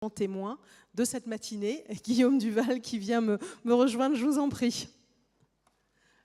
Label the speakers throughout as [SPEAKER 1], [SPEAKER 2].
[SPEAKER 1] témoin de cette matinée. Guillaume Duval qui vient me rejoindre, je vous en prie.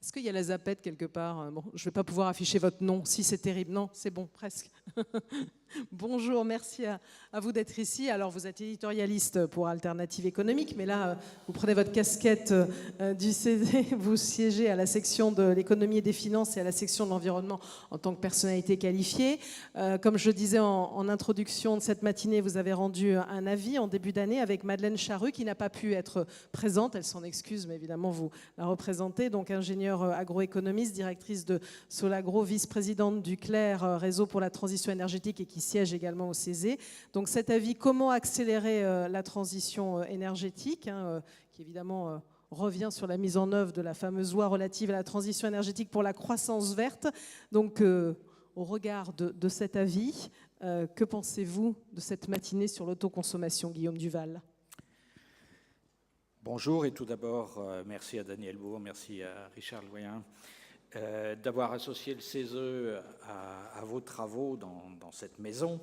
[SPEAKER 1] Est-ce qu'il y a la zapette quelque part? Bon, je ne vais pas pouvoir afficher votre nom, si c'est terrible. Non, c'est bon, presque. Bonjour, merci à vous d'être ici. Alors, vous êtes éditorialiste pour Alternative économique, mais là, vous prenez votre casquette du CD, vous siégez à la section de l'économie et des finances et à la section de l'environnement en tant que personnalité qualifiée. Comme je disais en introduction de cette matinée, vous avez rendu un avis en début d'année avec Madeleine Charrue, qui n'a pas pu être présente. Elle s'en excuse, mais évidemment, vous la représentez. Donc, ingénieure agroéconomiste, directrice de Solagro, vice-présidente du CLER, Réseau pour la transition énergétique, et qui siège également au CESE. Donc cet avis, comment accélérer la transition énergétique, qui évidemment revient sur la mise en œuvre de la fameuse loi relative à la transition énergétique pour la croissance verte. Donc au regard de cet avis, que pensez-vous de cette matinée sur l'autoconsommation, Guillaume Duval?
[SPEAKER 2] Bonjour, et tout d'abord, merci à Daniel Bourg, merci à Richard Loyen d'avoir associé le CESE à vos travaux dans cette maison.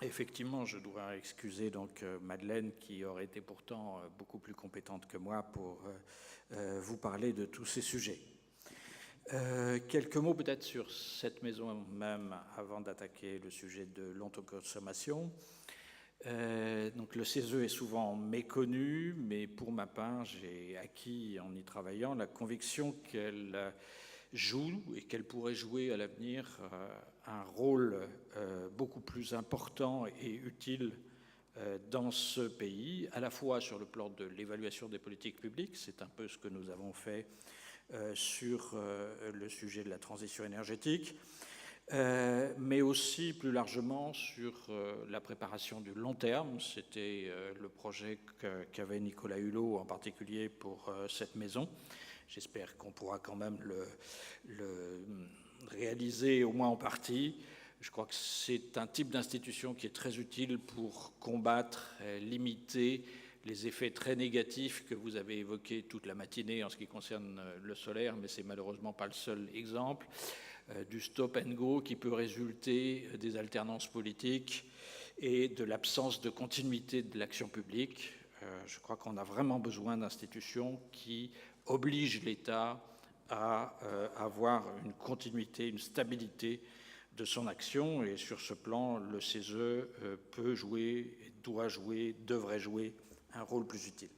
[SPEAKER 2] Effectivement, je dois excuser donc Madeleine, qui aurait été pourtant beaucoup plus compétente que moi pour vous parler de tous ces sujets. Quelques mots peut-être sur cette maison même avant d'attaquer le sujet de l'autoconsommation. Donc le CESE est souvent méconnu, mais pour ma part, j'ai acquis en y travaillant la conviction qu'elle joue et qu'elle pourrait jouer à l'avenir un rôle beaucoup plus important et utile dans ce pays, à la fois sur le plan de l'évaluation des politiques publiques, c'est un peu ce que nous avons fait sur le sujet de la transition énergétique, mais aussi plus largement sur la préparation du long terme. C'était le projet qu'avait Nicolas Hulot en particulier pour cette maison. J'espère qu'on pourra quand même le réaliser au moins en partie. Je crois que c'est un type d'institution qui est très utile pour combattre, limiter les effets très négatifs que vous avez évoqués toute la matinée en ce qui concerne le solaire, mais c'est malheureusement pas le seul exemple, du stop and go qui peut résulter des alternances politiques et de l'absence de continuité de l'action publique. Je crois qu'on a vraiment besoin d'institutions qui oblige l'État à avoir une continuité, une stabilité de son action. Et sur ce plan, le CESE peut jouer, doit jouer, devrait jouer un rôle plus utile.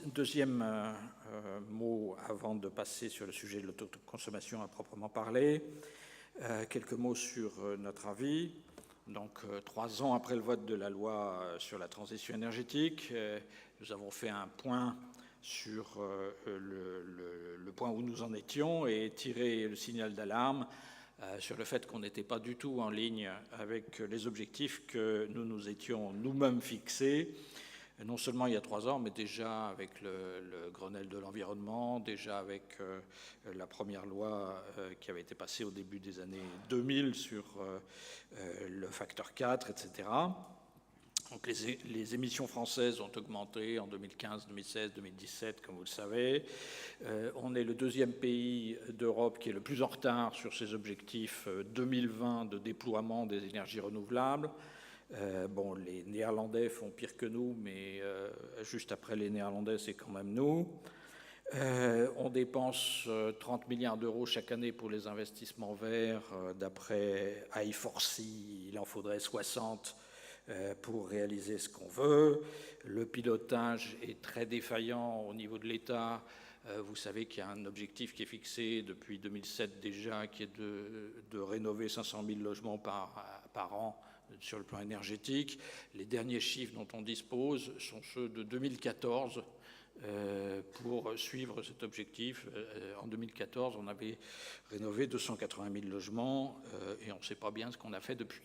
[SPEAKER 2] Deuxième mot avant de passer sur le sujet de l'autoconsommation à proprement parler. Quelques mots sur notre avis. Donc 3 ans après le vote de la loi sur la transition énergétique, nous avons fait un point sur le point où nous en étions et tiré le signal d'alarme sur le fait qu'on n'était pas du tout en ligne avec les objectifs que nous nous étions nous-mêmes fixés, non seulement il y a 3 ans, mais déjà avec le Grenelle de l'environnement, déjà avec la première loi qui avait été passée au début des années 2000 sur le facteur 4, etc. Donc les émissions françaises ont augmenté en 2015, 2016, 2017, comme vous le savez. On est le 2e pays d'Europe qui est le plus en retard sur ses objectifs 2020 de déploiement des énergies renouvelables. Bon, les Néerlandais font pire que nous, mais juste après les Néerlandais, c'est quand même nous. On dépense 30 milliards d'euros chaque année pour les investissements verts. D'après I4C, il en faudrait 60 pour réaliser ce qu'on veut. Le pilotage est très défaillant au niveau de l'État. Vous savez qu'il y a un objectif qui est fixé depuis 2007 déjà, qui est de rénover 500 000 logements par an sur le plan énergétique. Les derniers chiffres dont on dispose sont ceux de 2014 pour suivre cet objectif. En 2014, on avait rénové 280 000 logements et on ne sait pas bien ce qu'on a fait depuis.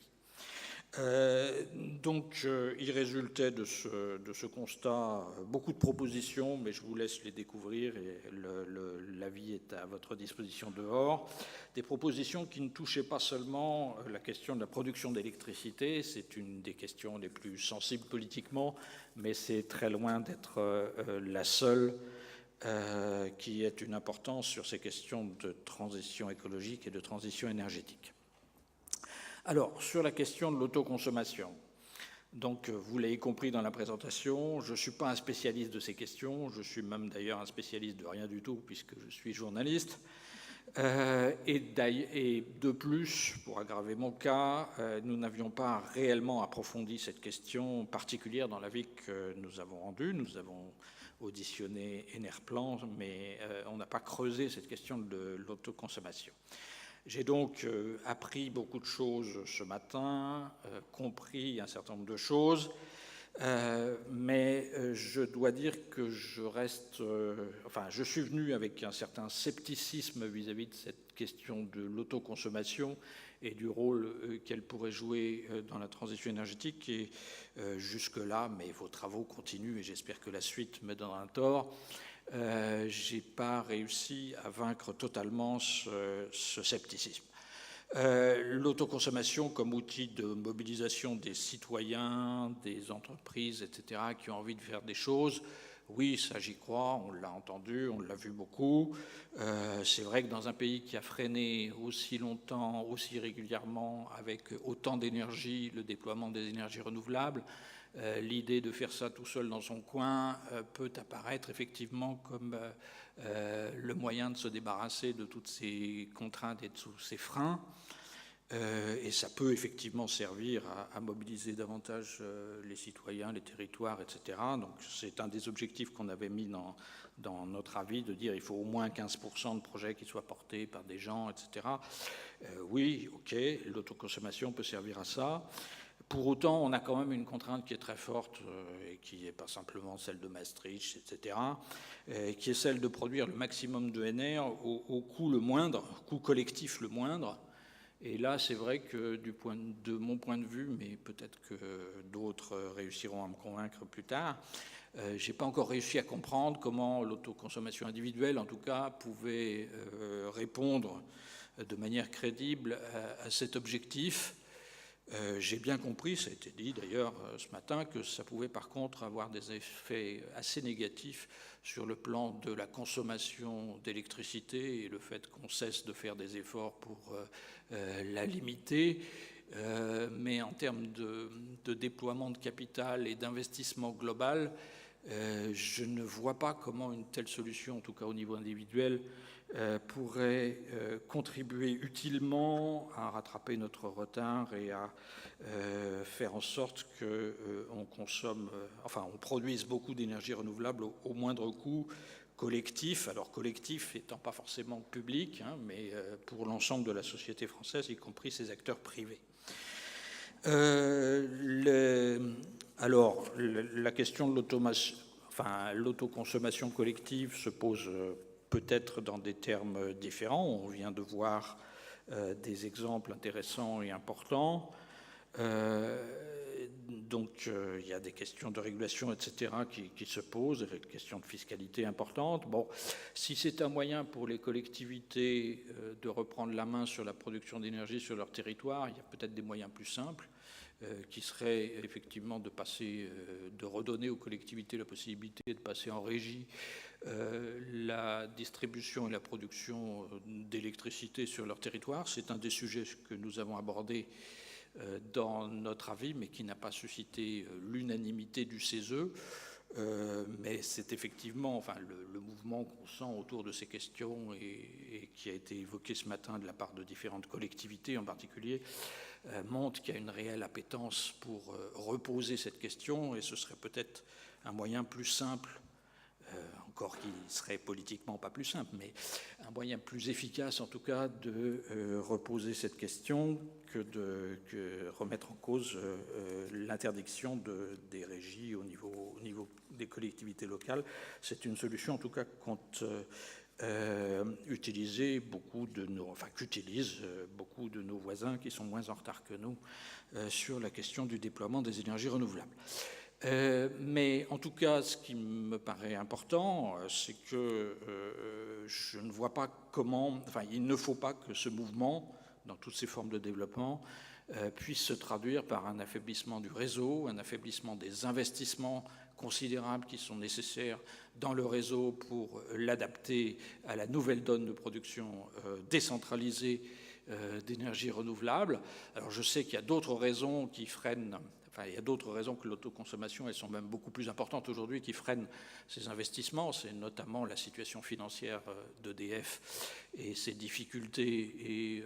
[SPEAKER 2] Donc, il résultait de ce constat beaucoup de propositions, mais je vous laisse les découvrir et l'avis est à votre disposition dehors. Des propositions qui ne touchaient pas seulement la question de la production d'électricité, c'est une des questions les plus sensibles politiquement, mais c'est très loin d'être la seule qui ait une importance sur ces questions de transition écologique et de transition énergétique. Alors, sur la question de l'autoconsommation, Donc, vous l'avez compris dans la présentation, je ne suis pas un spécialiste de ces questions, je suis même d'ailleurs un spécialiste de rien du tout puisque je suis journaliste. Et de plus, pour aggraver mon cas, nous n'avions pas réellement approfondi cette question particulière dans l'avis que nous avons rendu. Nous avons auditionné Enerplan, mais on n'a pas creusé cette question de l'autoconsommation. J'ai donc appris beaucoup de choses ce matin, compris un certain nombre de choses, mais je dois dire que je reste... je suis venu avec un certain scepticisme vis-à-vis de cette question de l'autoconsommation et du rôle qu'elle pourrait jouer dans la transition énergétique. Et jusque-là, mais vos travaux continuent et j'espère que la suite me donnera un tort. Je n'ai pas réussi à vaincre totalement ce scepticisme. L'autoconsommation comme outil de mobilisation des citoyens, des entreprises, etc., qui ont envie de faire des choses, oui, ça j'y crois, on l'a entendu, on l'a vu beaucoup. C'est vrai que dans un pays qui a freiné aussi longtemps, aussi régulièrement, avec autant d'énergie, le déploiement des énergies renouvelables, l'idée de faire ça tout seul dans son coin peut apparaître effectivement comme le moyen de se débarrasser de toutes ces contraintes et de tous ces freins. Et ça peut effectivement servir à mobiliser davantage les citoyens, les territoires, etc. Donc c'est un des objectifs qu'on avait mis dans notre avis, de dire il faut au moins 15% de projets qui soient portés par des gens, etc. Oui, ok, l'autoconsommation peut servir à ça. Pour autant, on a quand même une contrainte qui est très forte et qui n'est pas simplement celle de Maastricht, etc., qui est celle de produire le maximum de NR au coût le moindre, coût collectif le moindre. Et là, c'est vrai que de mon point de vue, mais peut-être que d'autres réussiront à me convaincre plus tard, je n'ai pas encore réussi à comprendre comment l'autoconsommation individuelle, en tout cas, pouvait répondre de manière crédible à cet objectif. J'ai bien compris, ça a été dit d'ailleurs ce matin, que ça pouvait par contre avoir des effets assez négatifs sur le plan de la consommation d'électricité et le fait qu'on cesse de faire des efforts pour la limiter. Mais en termes de déploiement de capital et d'investissement global, je ne vois pas comment une telle solution, en tout cas au niveau individuel, pourrait contribuer utilement à rattraper notre retard et à faire en sorte qu'on consomme, on produise beaucoup d'énergie renouvelable au moindre coût collectif. Alors collectif étant pas forcément public, hein, mais pour l'ensemble de la société française, y compris ses acteurs privés. Alors, la question de l'autoconsommation collective se pose peut-être dans des termes différents. On vient de voir des exemples intéressants et importants. Donc, il y a des questions de régulation, etc., qui se posent, des questions de fiscalité importantes. Bon, si c'est un moyen pour les collectivités de reprendre la main sur la production d'énergie sur leur territoire, il y a peut-être des moyens plus simples qui seraient effectivement de redonner aux collectivités la possibilité de passer en régie la distribution et la production d'électricité sur leur territoire. C'est un des sujets que nous avons abordés dans notre avis, mais qui n'a pas suscité l'unanimité du CESE. Mais c'est effectivement le mouvement qu'on sent autour de ces questions et qui a été évoqué ce matin de la part de différentes collectivités en particulier, montre qu'il y a une réelle appétence pour reposer cette question, et ce serait peut-être un moyen plus simple, encore qui serait politiquement pas plus simple, mais un moyen plus efficace en tout cas de reposer cette question que remettre en cause l'interdiction des régies au niveau des collectivités locales. C'est une solution en tout cas qu'utilisent beaucoup de nos voisins qui sont moins en retard que nous sur la question du déploiement des énergies renouvelables. Mais en tout cas, ce qui me paraît important, c'est que je ne vois pas il ne faut pas que ce mouvement, dans toutes ses formes de développement, puisse se traduire par un affaiblissement du réseau, un affaiblissement des investissements considérables qui sont nécessaires dans le réseau pour l'adapter à la nouvelle donne de production décentralisée d'énergie renouvelable. Alors je sais qu'il y a d'autres raisons qui freinent Enfin, il y a d'autres raisons que l'autoconsommation, elles sont même beaucoup plus importantes aujourd'hui, qui freinent ces investissements. C'est notamment la situation financière d'EDF et ses difficultés et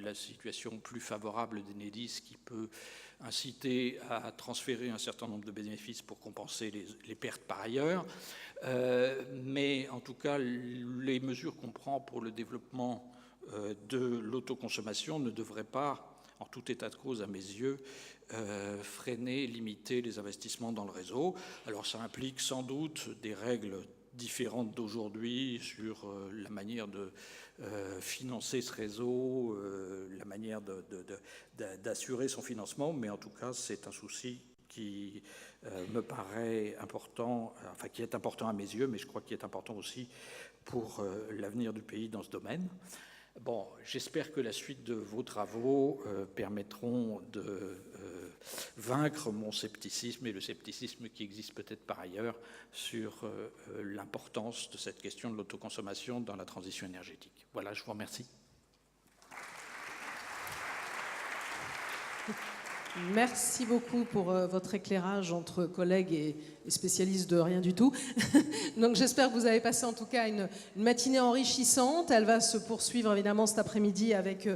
[SPEAKER 2] la situation plus favorable d'Enedis qui peut inciter à transférer un certain nombre de bénéfices pour compenser les pertes par ailleurs. Mais en tout cas, les mesures qu'on prend pour le développement de l'autoconsommation ne devraient pas, en tout état de cause à mes yeux, freiner, limiter les investissements dans le réseau. Alors ça implique sans doute des règles différentes d'aujourd'hui sur la manière de financer ce réseau, la manière d'assurer son financement, mais en tout cas c'est un souci qui me paraît important, enfin qui est important à mes yeux, mais je crois qu'il est important aussi pour l'avenir du pays dans ce domaine. Bon, j'espère que la suite de vos travaux permettront de vaincre mon scepticisme et le scepticisme qui existe peut-être par ailleurs sur l'importance de cette question de l'autoconsommation dans la transition énergétique. Voilà, je vous remercie.
[SPEAKER 1] Merci beaucoup pour votre éclairage entre collègues et spécialistes de rien du tout. Donc j'espère que vous avez passé en tout cas une matinée enrichissante. Elle va se poursuivre évidemment cet après-midi avec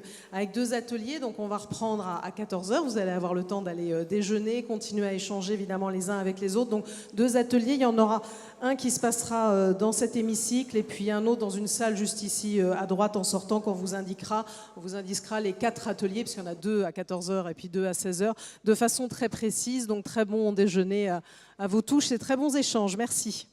[SPEAKER 1] 2 ateliers. Donc on va reprendre à 14h. Vous allez avoir le temps d'aller déjeuner, continuer à échanger évidemment les uns avec les autres. Donc 2 ateliers, il y en aura un qui se passera dans cet hémicycle et puis un autre dans une salle juste ici à droite en sortant qu'on vous indiquera les 4 ateliers, puisqu'il y en a 2 à 14h et puis 2 à 16h, de façon très précise. Donc très bon déjeuner à vous tous et très bons échanges. Merci.